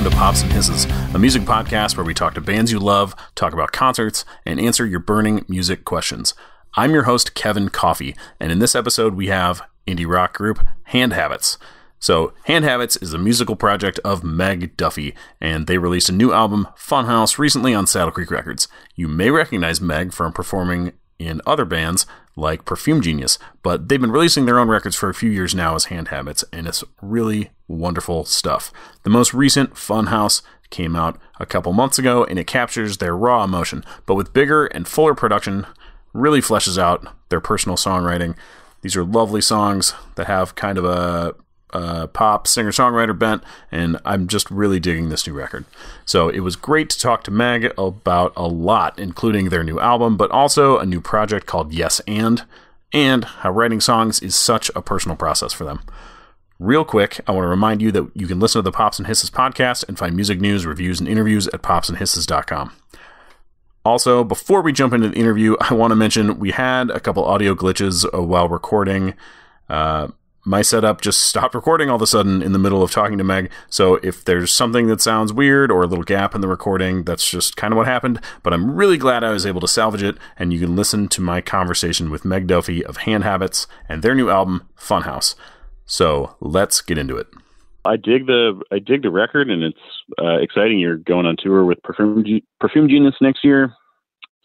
welcome to Pops and Hisses, a music podcast where we talk to bands you love, talk about concerts, and answer your burning music questions. I'm your host, Kevin Coffey, and in this episode we have indie rock group Hand Habits. So, Hand Habits is a musical project of Meg Duffy, and they released a new album, Funhouse, recently on Saddle Creek Records. You may recognize Meg from performing in other bands like Perfume Genius, but they've been releasing their own records for a few years now as Hand Habits, and it's really wonderful stuff. The most recent, Funhouse, came out a couple months ago, and it captures their raw emotion, but with bigger and fuller production, really fleshes out their personal songwriting. These are lovely songs that have kind of a pop singer-songwriter bent, and I'm just really digging this new record. So it was great to talk to Meg about a lot, including their new album, but also a new project called Yes and how writing songs is such a personal process for them. Real quick, I want to remind you that you can listen to the Pops and Hisses podcast and find music news, reviews, and interviews at popsandhisses.com. Also, before we jump into the interview, I want to mention we had a couple audio glitches while recording. My setup just stopped recording all of a sudden in the middle of talking to Meg, so if there's something that sounds weird or a little gap in the recording, that's just kind of what happened, but I'm really glad I was able to salvage it, and you can listen to my conversation with Meg Duffy of Hand Habits and their new album, Funhouse. So, let's get into it. I dig the record, and it's exciting. You're going on tour with Perfume Genius next year.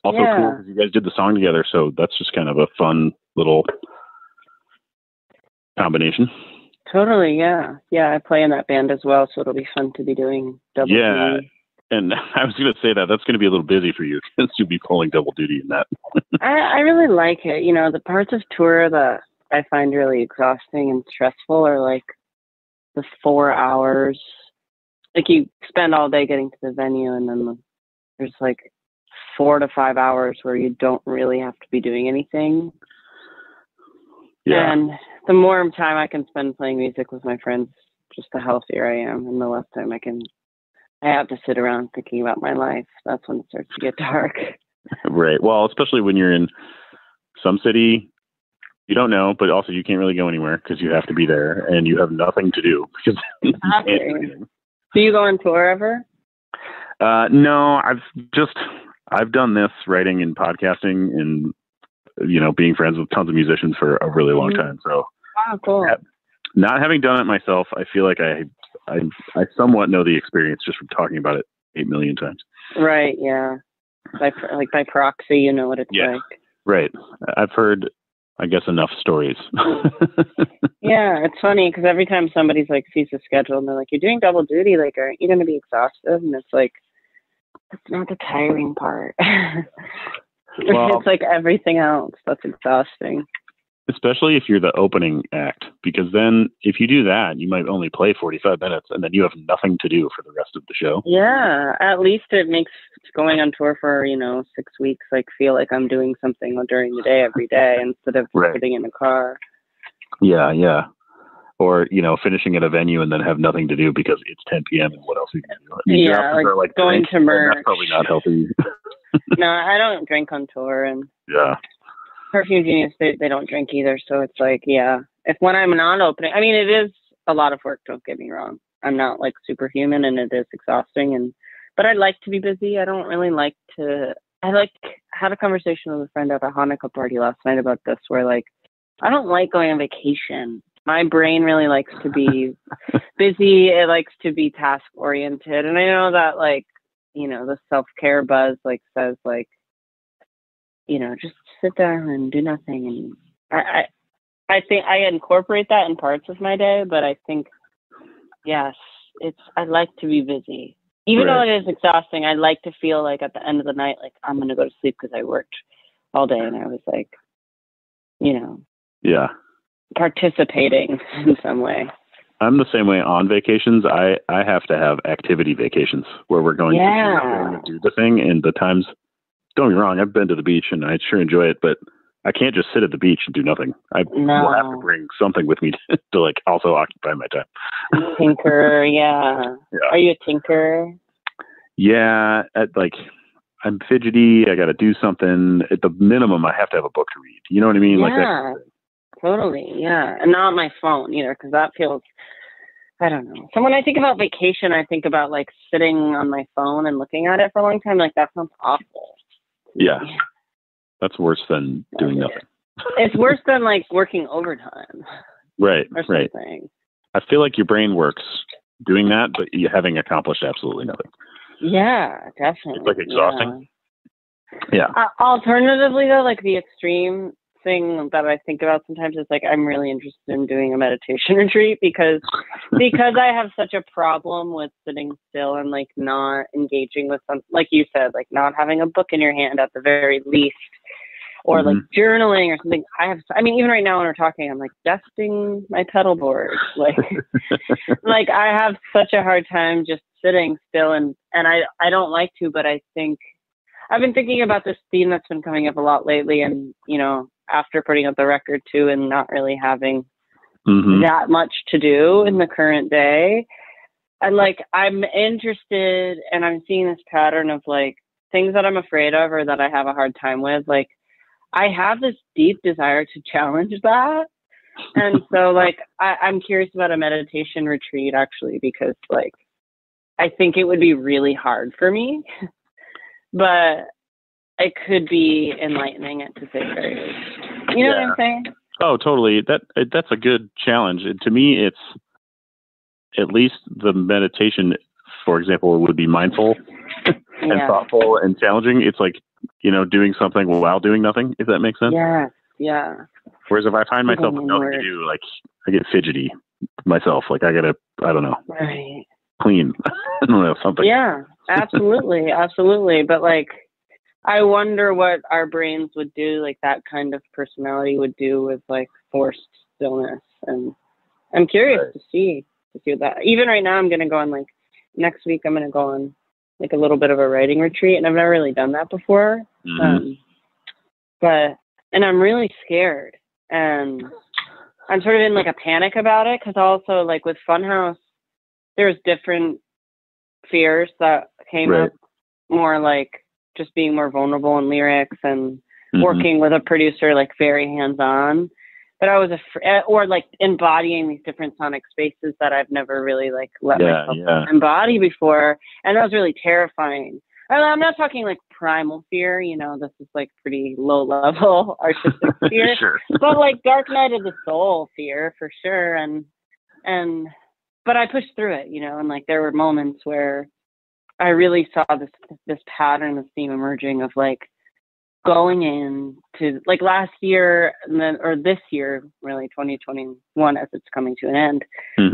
Also cool because you guys did the song together, so that's just kind of a fun little combination. Totally, yeah. Yeah, I play in that band as well, so it'll be fun to be doing double duty. And I was going to say that's going to be a little busy for you because you'll be pulling double duty in that. I really like it. You know, the parts of tour that I find really exhausting and stressful are like the 4 hours. Like you spend all day getting to the venue, and then there's like 4 to 5 hours where you don't really have to be doing anything. Yeah. And the more time I can spend playing music with my friends, just the healthier I am, and the less time I have to sit around thinking about my life. That's when it starts to get dark. Right. Well, especially when you're in some city you don't know, but also you can't really go anywhere because you have to be there, and you have nothing to do because you can't do anything. Do you go on tour ever? No, I've done this writing and podcasting and being friends with tons of musicians for a really long time. So, wow, cool. Not having done it myself, I feel like I somewhat know the experience just from talking about it 8 million times. Right. Yeah. By proxy, you know what it's like. Right. I've heard, I guess, enough stories. Yeah, it's funny because every time somebody's like sees the schedule and they're like, "You're doing double duty, like, aren't you going to be exhausted?" And it's like, that's not the tiring part. Well, it's like everything else that's exhausting. Especially if you're the opening act, because then if you do that, you might only play 45 minutes and then you have nothing to do for the rest of the show. Yeah, at least it makes going on tour for, 6 weeks, like feel like I'm doing something during the day every day instead of sitting in a car. Yeah, yeah. Or, finishing at a venue and then have nothing to do because it's 10 p.m. and what else are you going to do? I mean, yeah, like going to merch. That's probably not healthy. No, I don't drink on tour, and Perfume Genius, they don't drink either, so it's like, if when I'm not opening, I mean, it is a lot of work, don't get me wrong. I'm not like superhuman, and it is exhausting, but I like to be busy. I don't really like to, I had a conversation with a friend at a Hanukkah party last night about this, where like, I don't like going on vacation. My brain really likes to be busy. It likes to be task oriented, and I know that like, the self-care buzz like says like, just sit down and do nothing. And I think I incorporate that in parts of my day, but I think, yes, I like to be busy. Even though it is exhausting, I like to feel like at the end of the night, like I'm going to go to sleep because I worked all day and I was like, participating in some way. I'm the same way on vacations. I have to have activity vacations where we're going to do the thing. And the times, don't get me wrong, I've been to the beach and I sure enjoy it, but I can't just sit at the beach and do nothing. I will have to bring something with me to like also occupy my time. Tinker, yeah. Are you a tinker? Yeah, I'm fidgety. I got to do something. At the minimum, I have to have a book to read. You know what I mean? Yeah, totally. Yeah, and not my phone either, because that feels I don't know. So when I think about vacation, I think about like sitting on my phone and looking at it for a long time. Like that sounds awful. Yeah. That's worse than doing nothing. It's worse than like working overtime. Right. Or right. something. I feel like your brain works doing that, but you having accomplished absolutely nothing. Yeah, definitely. It's like exhausting. Yeah. Alternatively, though, like the extreme thing that I think about sometimes is like I'm really interested in doing a meditation retreat because I have such a problem with sitting still and like not engaging with some, like you said, like not having a book in your hand at the very least, or like journaling or something. I mean, even right now when we're talking, I'm like dusting my pedal board. Like, like I have such a hard time just sitting still, and I don't like to, but I think I've been thinking about this theme that's been coming up a lot lately, and you know, after putting up the record too, and not really having that much to do in the current day, and like I'm interested, and I'm seeing this pattern of like things that I'm afraid of or that I have a hard time with. Like I have this deep desire to challenge that, and so like I'm curious about a meditation retreat actually, because like I think it would be really hard for me. But it could be enlightening at to say the very least. You know what I'm saying? Oh, totally. That's a good challenge. To me, it's at least the meditation, for example, would be mindful and thoughtful and challenging. It's like, you know, doing something while doing nothing, if that makes sense. Yeah. Yeah. Whereas if I find myself with nothing to do, like I get fidgety myself. Like I don't know. Right. Clean. I don't know, something. Yeah, absolutely. Absolutely. But like, I wonder what our brains would do, like that kind of personality would do with like forced stillness. And I'm curious to see that. Even right now, I'm going to go on like next week, I'm going to go on like a little bit of a writing retreat. And I've never really done that before. And I'm really scared. And I'm sort of in like a panic about it. Cause also like with Funhouse, there's different fears that came up, more like just being more vulnerable in lyrics and working with a producer, like very hands-on. But I was or like embodying these different sonic spaces that I've never really like let myself embody before. And that was really terrifying. And I'm not talking like primal fear, you know, this is like pretty low level artistic fear, but like dark night of the soul fear for sure. But I pushed through it, you know, and like there were moments where I really saw this pattern, this theme emerging of like going in to like last year and then, or this year, really 2021 as it's coming to an end,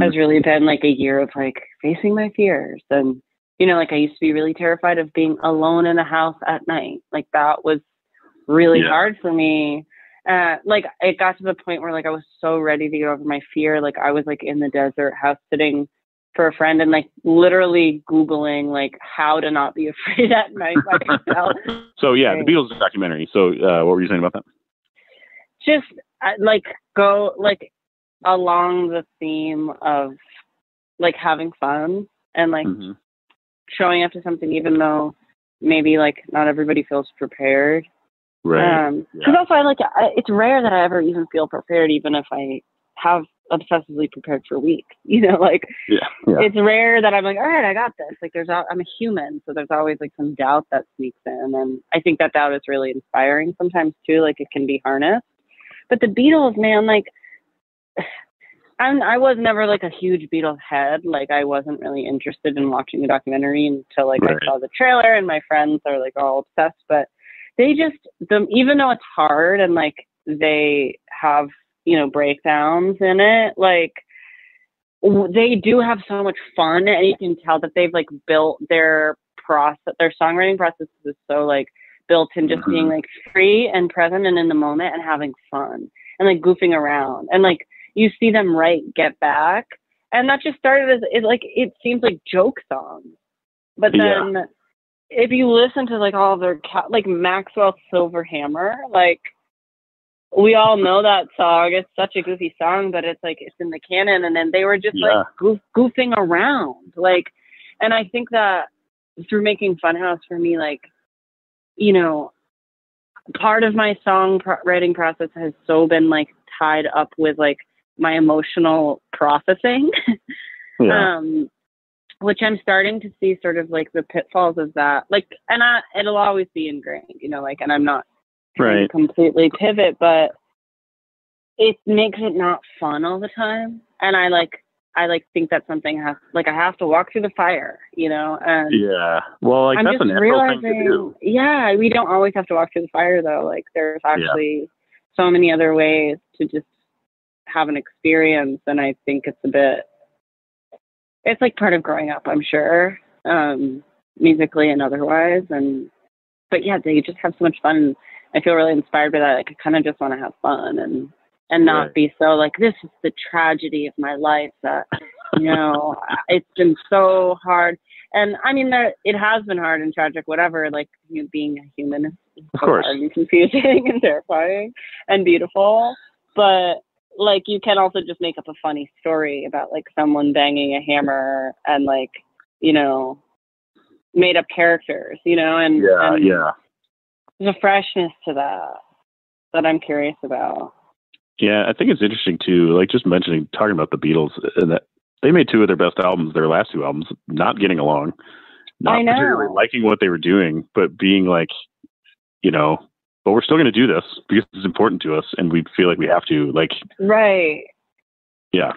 has really been like a year of like facing my fears. And, you know, like I used to be really terrified of being alone in a house at night. Like that was really hard for me. Like it got to the point where like I was so ready to get over my fear. Like I was like in the desert house sitting for a friend and like literally Googling like how to not be afraid at night by myself. So yeah, the Beatles documentary. So what were you saying about that? Just like go like along the theme of like having fun and like showing up to something even though maybe like not everybody feels prepared. Right. Because also it's rare that I ever even feel prepared, even if I have obsessively prepared for weeks, you know, like it's rare that I'm like, all right, I got this. Like I'm a human. So there's always like some doubt that sneaks in. And I think that doubt is really inspiring sometimes too. Like it can be harnessed, but the Beatles, man, like I was never like a huge Beatles head. Like I wasn't really interested in watching the documentary until like I saw the trailer and my friends are like all obsessed, but they just, even though it's hard and like they have, you know, breakdowns in it, like they do have so much fun, and you can tell that they've like built their songwriting process is so like built in just being like free and present and in the moment and having fun and like goofing around, and like you see them write Get Back, and that just started as it seems like joke songs, but then if you listen to like all of their like Maxwell's Silver Hammer, like we all know that song. It's such a goofy song, but it's like it's in the canon. And then they were just like goofing around, like. And I think that through making Funhouse for me, like, you know, part of my song writing process has so been like tied up with like my emotional processing. Yeah. Which I'm starting to see sort of like the pitfalls of that. Like, and it'll always be ingrained, you know, like, and I'm not trying to completely pivot, but it makes it not fun all the time. And I think that something I have to walk through the fire, you know? And yeah. Well, like, I'm that's just a natural thing to do. yeah, we don't always have to walk through the fire though. Like, there's actually so many other ways to just have an experience. And I think it's like part of growing up, I'm sure, musically and otherwise. But yeah, they just have so much fun. I feel really inspired by that. Like, I kind of just want to have fun and not be so like, this is the tragedy of my life that, you know, it's been so hard. And I mean, it has been hard and tragic, whatever, like, you know, being a human is so hard and confusing and terrifying and beautiful. But like, you can also just make up a funny story about like someone banging a hammer and like, you know, made up characters, you know, and there's a freshness to that I'm curious about. Yeah, I think it's interesting too, like just talking about the Beatles, and that they made two of their best albums, their last two albums, not getting along, not particularly liking what they were doing, but being like, you know, but we're still going to do this because it's important to us, and we feel like we have to, like, yeah,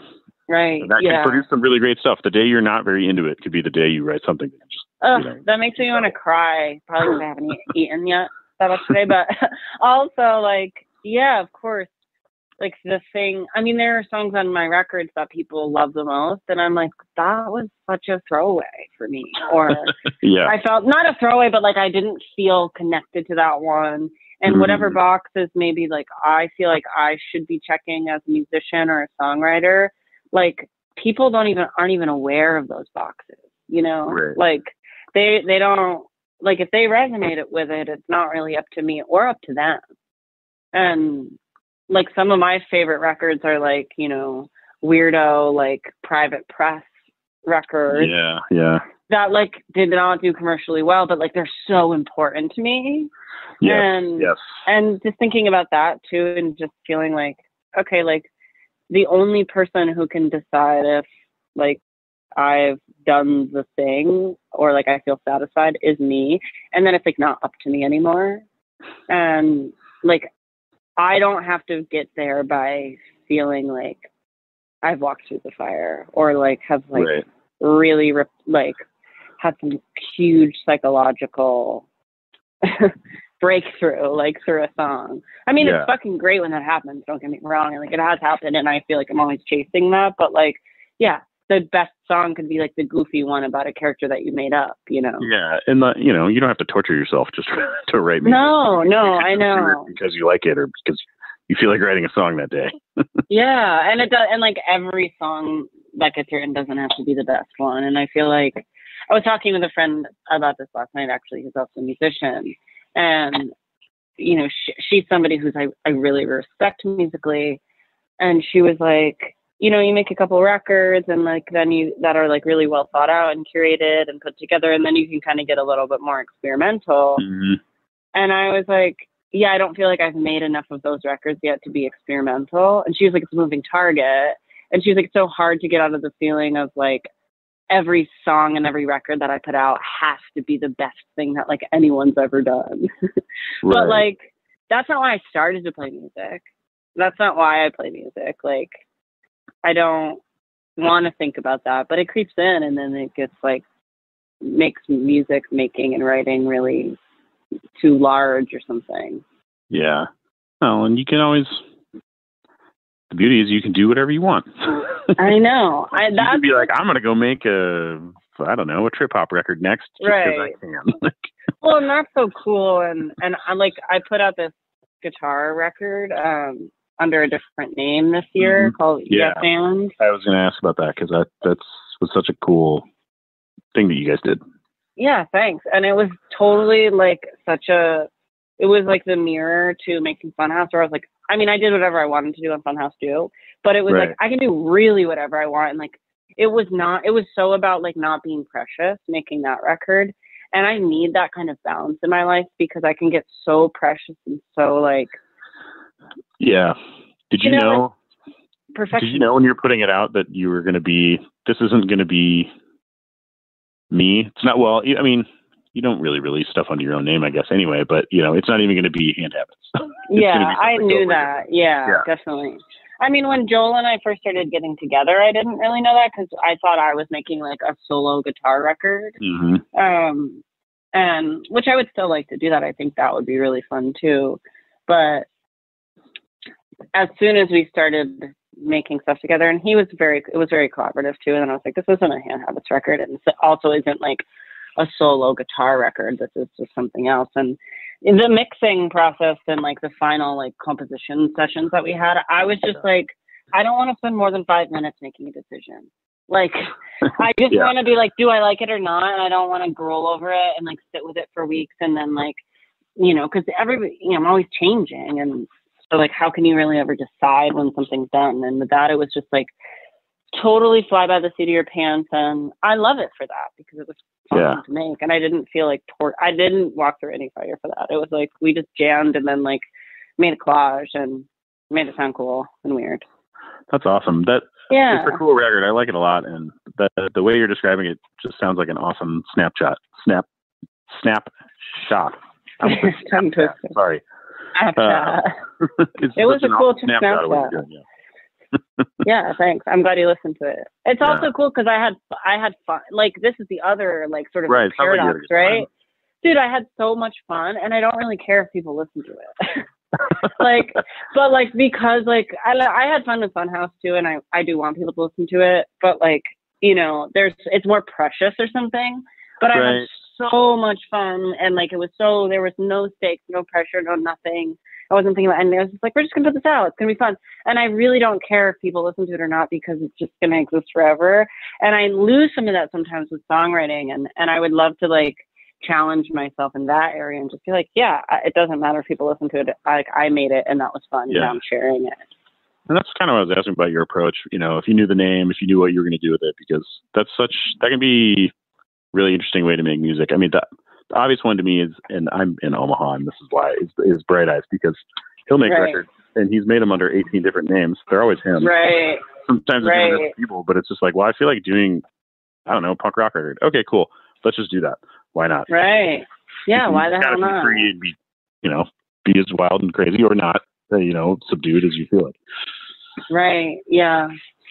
and that can produce some really great stuff. The day you're not very into it could be the day you write something that just, that makes me want to cry. Probably because I haven't eaten yet that much today, but also like, yeah, of course. Like the thing, I mean, there are songs on my records that people love the most, and I'm like, that was such a throwaway for me. Or I felt not a throwaway, but like I didn't feel connected to that one. And whatever boxes maybe like I feel like I should be checking as a musician or a songwriter, like people aren't even aware of those boxes, you know? Like they don't, like if they resonate with it, it's not really up to me or up to them. And like some of my favorite records are like, you know, weirdo, like private press records. Yeah. That like did not do commercially well, but like they're so important to me. And just thinking about that too, and just feeling like, okay, like the only person who can decide if like I've done the thing or like I feel satisfied is me. And then it's like not up to me anymore. And like, I don't have to get there by feeling like I've walked through the fire or like have like really like had some huge psychological breakthrough like through a song. I mean, it's fucking great when that happens. Don't get me wrong. And like it has happened, and I feel like I'm always chasing that. But like, yeah, the best song could be like the goofy one about a character that you made up, you know? Yeah. And you know, you don't have to torture yourself just to write music. No, I know. Because you like it or because you feel like writing a song that day. Yeah. And it does. And like every song that gets written doesn't have to be the best one. And I feel like I was talking with a friend about this last night, actually, who's also a musician. And, you know, she's somebody who's I really respect musically. And she was like, you know, you make a couple records and like then that are like really well thought out and curated and put together, and then you can kind of get a little bit more experimental. And I was like, yeah, I don't feel like I've made enough of those records yet to be experimental. And she was like, it's a moving target. And she was like, it's so hard to get out of the feeling of like every song and every record that I put out has to be the best thing that like anyone's ever done. But like, that's not why I started to play music. That's not why I play music. Like, I don't want to think about that, but it creeps in, and then it gets like, makes music making and writing really too large or something. Yeah. Oh, and you can always, the beauty is you can do whatever you want. I know. You can be like, I'm going to go make a trip hop record next. Just because I can. Well, and that's so cool. And I'm like, I put out this guitar record, under a different name this year called Yes And. I was going to ask about that because that was such a cool thing that you guys did. Yeah, thanks. And it was totally like it was like the mirror to making Funhouse, where I was like, I mean, I did whatever I wanted to do on Funhouse too, but it was like, I can do really whatever I want. And like, it was so about like not being precious making that record. And I need that kind of balance in my life because I can get so precious and so like, yeah. Did you know perfection. Did you know when you're putting it out that you were going to be, this isn't going to be me? It's not, well, I mean, you don't really release stuff under your own name, I guess, anyway, but, you know, it's not even going to be Hand Habits. Yeah, I knew that. Yeah, definitely. I mean, when Joel and I first started getting together, I didn't really know that because I thought I was making like a solo guitar record. And which I would still like to do that. I think that would be really fun too. But as soon as we started making stuff together, and it was very collaborative too. And then I was like, this isn't a Hand Habits record. And it also isn't like a solo guitar record. This is just something else. And in the mixing process and like the final like composition sessions that we had, I was just like, I don't want to spend more than 5 minutes making a decision. Like, I just want to be like, do I like it or not? And I don't want to gruel over it and like sit with it for weeks. And then like, you know, cause everybody, you know, I'm always changing. And so like, how can you really ever decide when something's done? And with that, it was just like totally fly by the seat of your pants. And I love it for that because it was fun to make. And I didn't feel like, I didn't walk through any fire for that. It was like, we just jammed and then like made a collage and made it sound cool and weird. That's awesome. It's a cool record. I like it a lot. And the way you're describing it just sounds like an awesome snapshot. Sorry. It was a cool snapshot. Yeah, thanks. I'm glad you listened to it. It's also cool because I had fun. Like, this is the other like sort of paradox, right? Dude, I had so much fun, and I don't really care if people listen to it. Like, but like, because like I had fun with Funhouse too, and I do want people to listen to it, but like, you know, it's more precious or something. But I had so much fun, and like, there was no stakes, no pressure, no nothing. I wasn't thinking about anything. I was just like, we're just gonna put this out. It's gonna be fun. And I really don't care if people listen to it or not because it's just gonna exist forever. And I lose some of that sometimes with songwriting, and I would love to like challenge myself in that area and just be like, it doesn't matter if people listen to it. Like, I made it and that was fun. And now I'm sharing it. And that's kind of what I was asking about your approach. You know, if you knew the name, if you knew what you were going to do with it, because that can be a really interesting way to make music. I mean, the obvious one to me is, and I'm in Omaha, and this is why, is Bright Eyes, because he'll make records and he's made them under 18 different names. They're always him. Right. Sometimes they're doing different people, but it's just like, well, I feel like doing, I don't know, punk rock record. Okay, cool. Let's just do that. Why not? Right. Yeah. Why the hell not? Be free and be, you know, be as wild and crazy or not, you know, subdued as you feel like. Right. Yeah.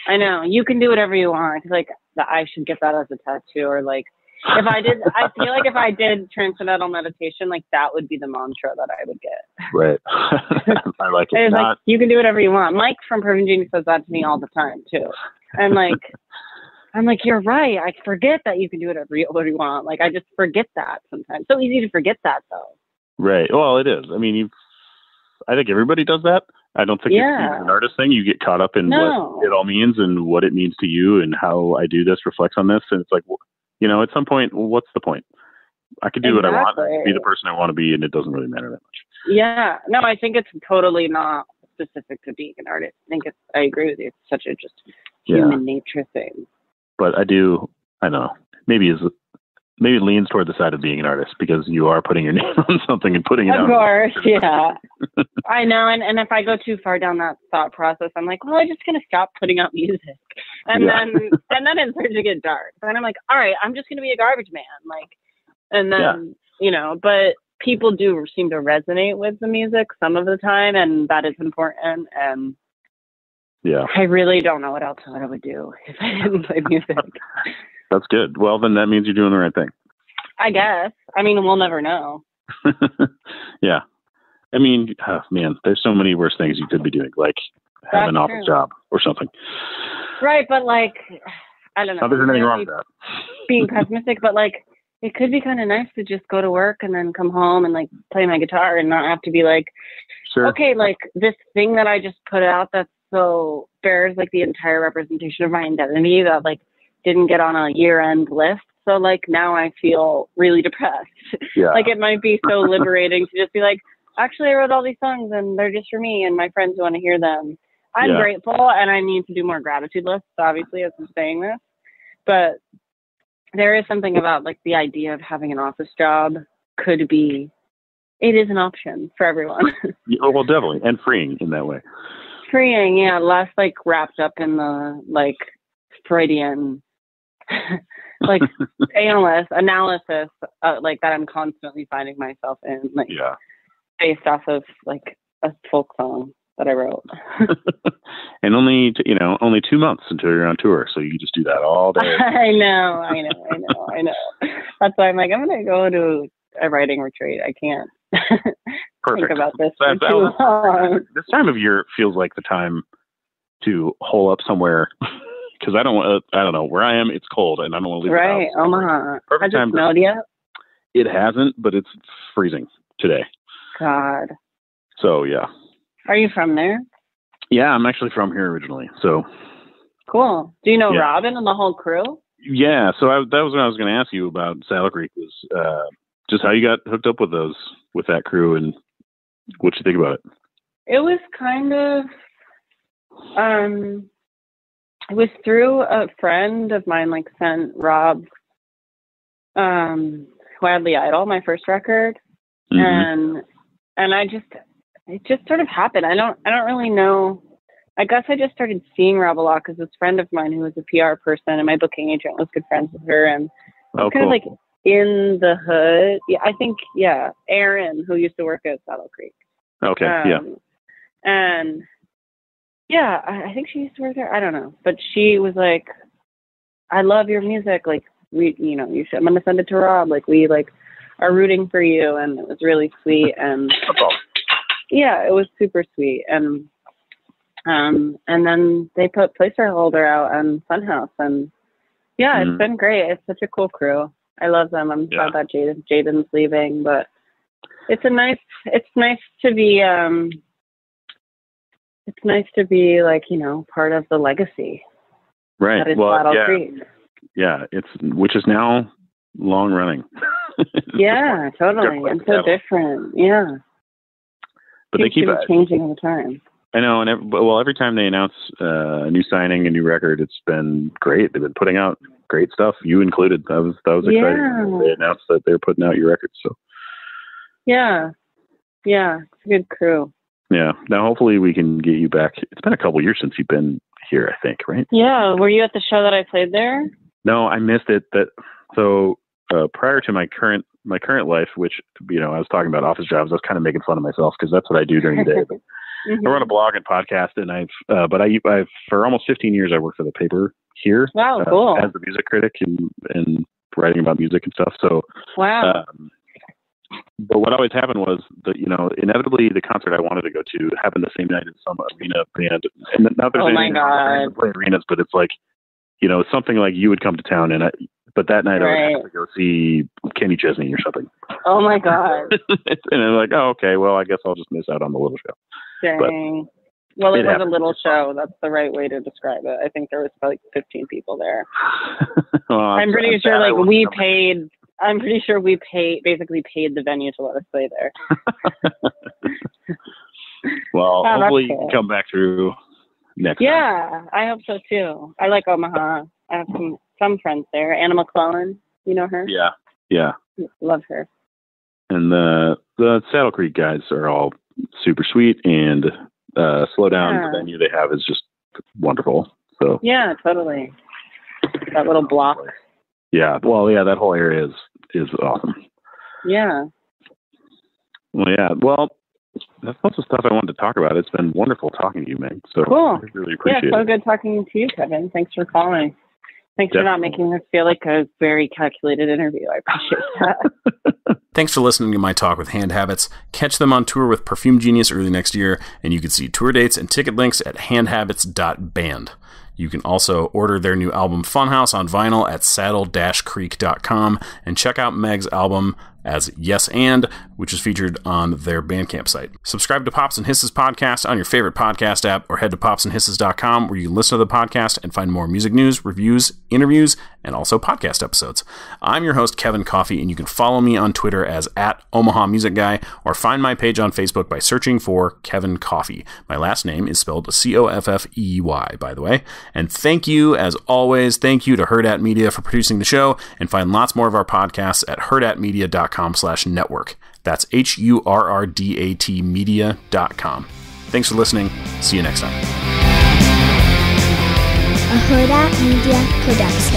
I know. You can do whatever you want. Like, I should get that as a tattoo, or like, if I did, I feel like if I did transcendental meditation, like that would be the mantra that I would get. Right. I like it. It's like, you can do whatever you want. Mike from Perfect Genius says that to me all the time too. And like, I'm like, you're right. I forget that you can do whatever you want. Like, I just forget that sometimes. So easy to forget that, though. Right. Well, it is. I mean, I think everybody does that. I don't think it's an artist thing. You get caught up in what it all means and what it means to you and how I do this reflects on this. And it's like, you know, at some point, what's the point? I can do what I want, be the person I want to be, and it doesn't really matter that much. Yeah. No, I think it's totally not specific to being an artist. I agree with you. It's such a just human nature thing. But I don't know, maybe it leans toward the side of being an artist because you are putting your name on something and putting it out. Of course, yeah. I know, and if I go too far down that thought process, I'm like, well, I'm just going to stop putting out music. And then it starts to get dark. And I'm like, all right, I'm just going to be a garbage man. Like, and then, you know, but people do seem to resonate with the music some of the time, and that is important. And I really don't know what else I would do if I didn't play music. That's good. Well, then that means you're doing the right thing. I guess. I mean, we'll never know. Yeah. I mean, man, there's so many worse things you could be doing, like have an office job or something. Right, but like, I don't know. There's anything wrong with that. Being pessimistic, but like, it could be kind of nice to just go to work and then come home and like play my guitar and not have to be like, okay, like this thing that I just put out that so bears like the entire representation of my identity that like didn't get on a year-end list. So like now I feel really depressed. Yeah. Like it might be so liberating to just be like, actually I wrote all these songs and they're just for me and my friends who want to hear them. I'm grateful, and I need to do more gratitude lists, obviously, as I'm saying this. But there is something about like the idea of having an office job it is an option for everyone. Well, definitely, and freeing in that way. freeing, yeah, less like wrapped up in the like Freudian like analysis like that I'm constantly finding myself in, like based off of like a folk song that I wrote. And only 2 months until you're on tour, so you can just do that all day. I know. That's why I'm like, I'm gonna go to a writing retreat. I can't think about this for too long. This time of year feels like the time to hole up somewhere, because I don't know where I am. It's cold, and I don't want to leave the house. Right, Omaha. Has it snowed yet? It hasn't, but it's freezing today. God. So yeah. Are you from there? Yeah, I'm actually from here originally. So cool. Do you know Robin and the whole crew? Yeah. So that was what I was going to ask you about. Saddle Creek was just how you got hooked up with that crew, and what you think about it. It was kind of it was through a friend of mine, like sent Rob Wildly Idol, my first record, and it just sort of happened. I don't really know. I guess I just started seeing Rob a lot because this friend of mine who was a PR person and my booking agent was good friends with her, and kind of like in the hood. Yeah, I think Erin, who used to work at Saddle Creek. Okay. And I think she used to work there. I don't know, but she was like, "I love your music. Like you should. I'm gonna send it to Rob. Like we are rooting for you," and it was really sweet. And yeah, it was super sweet. And then they put Placeholder out on Funhouse, and it's been great. It's such a cool crew. I love them. I'm sad that Jaden's leaving, but it's nice to be like, part of the legacy. Right. That is Saddle Creek. Yeah, which is now long running. Yeah, totally. And so different. Yeah. But they keep changing all the time. I know, and every time they announce a new signing, a new record, it's been great. They've been putting out great stuff. You included. That was exciting. Yeah. They announced that they're putting out your record. So. Yeah, it's a good crew. Yeah. Now, hopefully, we can get you back. It's been a couple years since you've been here, I think, right? Yeah. Were you at the show that I played there? No, I missed it. So prior to my current life, which I was talking about office jobs, I was kind of making fun of myself because that's what I do during the day. But I run a blog and podcast, and I've for almost 15 years I worked for the paper here. Wow, cool. As a music critic and writing about music and stuff. So wow. But what always happened was that inevitably the concert I wanted to go to happened the same night as some arena band. And not there's anything to play arenas, but it's like something like you would come to town, but that night I would have to go see Kenny Chesney or something. Oh my God. And I'm like, oh, okay, well, I guess I'll just miss out on the little show. Dang. Well, it was a little show. That's the right way to describe it. I think there was like 15 people there. Well, I'm pretty sure we basically paid the venue to let us play there. Well, hopefully you can come back through next time. Yeah, I hope so too. I like Omaha. I have some friends there. Anna McClellan, you know her? Yeah. Love her. And the Saddle Creek guys are all super sweet, and Slow Down, the venue they have is just wonderful. So yeah, totally. That little block. Yeah. Well, yeah, that whole area is awesome. Yeah. Well, yeah. Well, that's lots of stuff I wanted to talk about. It's been wonderful talking to you, Meg. So cool. I really appreciate it. Yeah, so good talking to you, Kevin. Thanks for calling. Thanks for not making this feel like a very calculated interview. I appreciate that. Thanks for listening to my talk with Hand Habits. Catch them on tour with Perfume Genius early next year, and you can see tour dates and ticket links at handhabits.band. You can also order their new album Funhouse on vinyl at saddle-creek.com and check out Meg's album as Yes And, which is featured on their Bandcamp site. Subscribe to Pops and Hisses podcast on your favorite podcast app, or head to popsandhisses.com where you can listen to the podcast and find more music news, reviews, interviews, and also podcast episodes. I'm your host, Kevin Coffey, and you can follow me on Twitter as @OmahaMusicGuy, or find my page on Facebook by searching for Kevin Coffey. My last name is spelled Coffey, by the way. And thank you, as always, thank you to Hurrdat Media for producing the show, and find lots more of our podcasts at hurrdatmedia.com/network. That's HURRDAT media.com. Thanks for listening. See you next time. A Hurrdat Media Production.